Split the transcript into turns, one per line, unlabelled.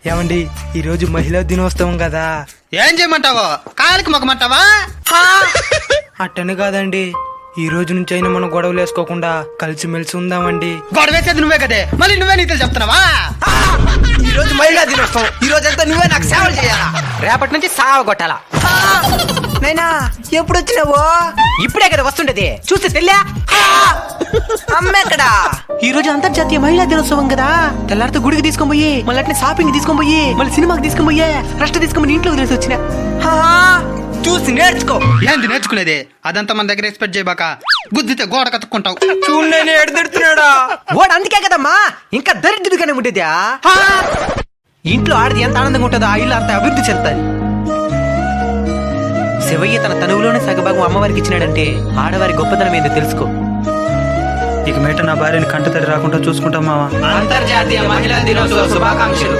ఏమండి ఈ రోజు మహిళా దినోత్సవం కదా.
ఏం చేయమంటావో? కాలికి మొక్కమంటావా?
అట్టని కాదండి, ఈ రోజు నుంచి అయినా మనం గొడవలు వేసుకోకుండా కలిసిమెలిసి ఉందామండి.
గొడవ వేసేది నువ్వే కదే, మళ్ళీ నువ్వే నీతో చెప్తున్నావా?
ఈ రోజు మహిళా దినోత్సవం, ఈ రోజంతా నువ్వే నాకు సేవలు చేయాలా?
రేపటి నుంచి సావ కొట్టాలా?
నైనా ఎప్పుడు వచ్చినావు?
ఇప్పుడే కదా వస్తుండేది, చూస్తే తెల్లా?
అమ్మెక్కడా?
ఈ రోజు అంతర్జాతీయ మహిళా దినోత్సవం కదా. తెల్లారితో గుడికి తీసుకొని పోయి, మళ్ళీ అట్నే షాపింగ్ తీసుకొని పోయి, మళ్ళీ సినిమాకి తీసుకొని పోయే, రెస్ట్ తీసుకొని ఇంట్లోకి తెలిసి వచ్చిన.
చూసి నేర్చుకో.
ఏంది నేర్చుకునేది? అదంతా మన దగ్గర ఎక్స్పెక్ట్ చేయబాక, గుద్దితే గోడ కతుక్కుంటావు.
చూడు నేను ఎడదిడుతున్నాడా
వాడు అందుకే కదమ్మా ఇంకా దరిద్రుడిగానే ఉండేది. ఇంట్లో ఆడది ఎంత ఆనందంగా ఉంటుందో ఆ ఇల్లు అంత అభివృద్ధి చెందుతుంది. శివయ్య తన తనువులోనే సగభాగం అమ్మవారికి ఇచ్చినాడంటే ఆడవారి గొప్పతనం ఏందో తెలుసుకో.
ఇక మీట నా భార్యని కంటతడి రాకుండా చూసుకుంటాం మావా.
అంతర్జాతీయ మహిళా దినోత్సవ శుభాకాంక్షలు.